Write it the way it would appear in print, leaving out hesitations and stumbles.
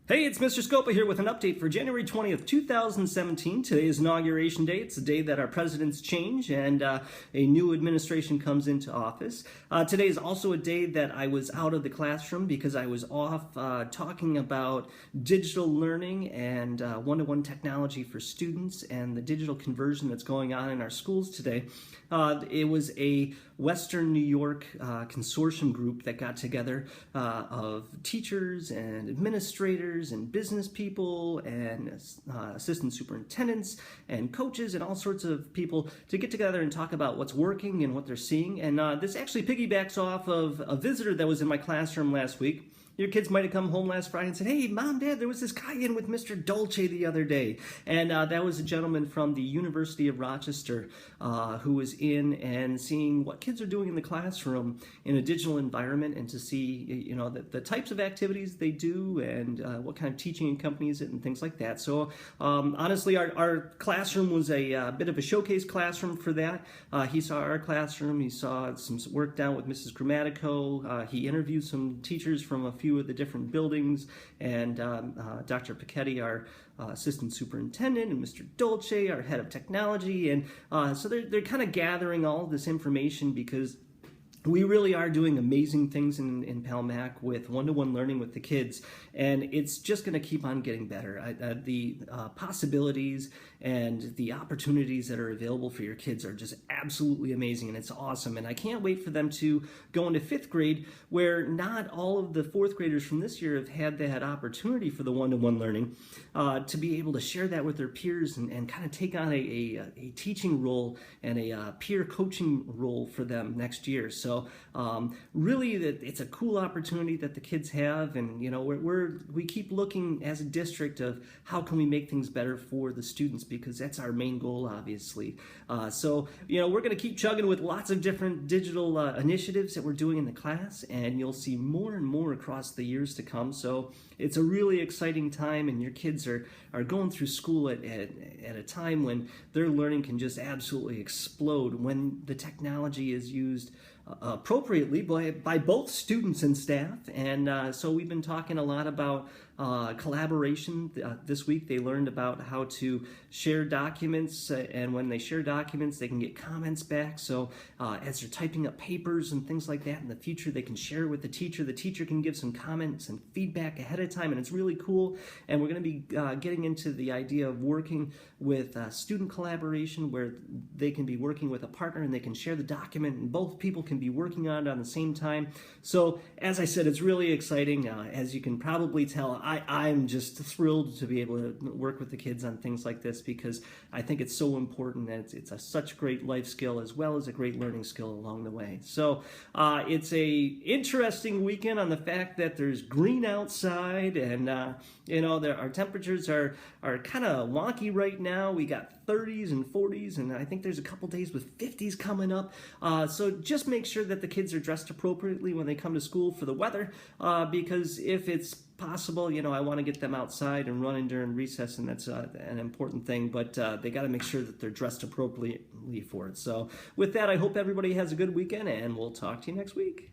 Hey, it's Mr. Scoppa here with an update for January 20th, 2017. Today is Inauguration Day. It's the day that our presidents change and a new administration comes into office. Today is also a day that I was out of the classroom because I was off talking about digital learning and one-to-one technology for students and the digital conversion that's going on in our schools today. It was a Western New York consortium group that got together of teachers and administrators and business people and assistant superintendents and coaches and all sorts of people to get together and talk about what's working and what they're seeing. And this actually piggybacks off of a visitor that was in my classroom last week. Your kids might have come home last Friday and said, "Hey, Mom, Dad, there was this guy in with Mr. Dolce the other day." And that was a gentleman from the University of Rochester who was in and seeing what kids are doing in the classroom in a digital environment and to see, the types of activities they do and what kind of teaching accompanies it and things like that. So honestly, our classroom was a bit of a showcase classroom for that. He saw our classroom. He saw some work down with Mrs. Grammatico. He interviewed some teachers from a few of the different buildings, and Dr. Pichetti, our assistant superintendent, and Mr. Dolce, our head of technology, and so they're kind of gathering all of this information because we really are doing amazing things in Palmac with one-to-one learning with the kids, and it's just going to keep on getting better. The possibilities and the opportunities that are available for your kids are just absolutely amazing, and it's awesome. And I can't wait for them to go into fifth grade, where not all of the fourth graders from this year have had that opportunity for the one-to-one learning, to be able to share that with their peers and kind of take on a teaching role and a peer coaching role for them next year. So really, it's a cool opportunity that the kids have, and we keep looking as a district of how can we make things better for the students, because that's our main goal, obviously. So we're going to keep chugging with lots of different digital initiatives that we're doing in the class, and you'll see more and more across the years to come. So it's a really exciting time, and your kids are going through school at a time when their learning can just absolutely explode when the technology is used appropriately by both students and staff. And so we've been talking a lot about collaboration. This week they learned about how to share documents, and when they share documents they can get comments back. So as they're typing up papers and things like that in the future, they can share with the teacher can give some comments and feedback ahead of time, and it's really cool. And we're going to be getting into the idea of working with student collaboration, where they can be working with a partner and they can share the document and both people can be working on it the same time. So as I said, it's really exciting. As you can probably tell, I'm just thrilled to be able to work with the kids on things like this, because I think it's so important that it's such great life skill as well as a great learning skill along the way. So it's a interesting weekend on the fact that there's green outside, and our temperatures are kind of wonky right now. We got 30s and 40s, and I think there's a couple days with 50s coming up. So just make sure that the kids are dressed appropriately when they come to school for the weather, because if it's possible, I want to get them outside and running during recess, and that's an important thing, but they got to make sure that they're dressed appropriately for it. So with that, I hope everybody has a good weekend, and we'll talk to you next week.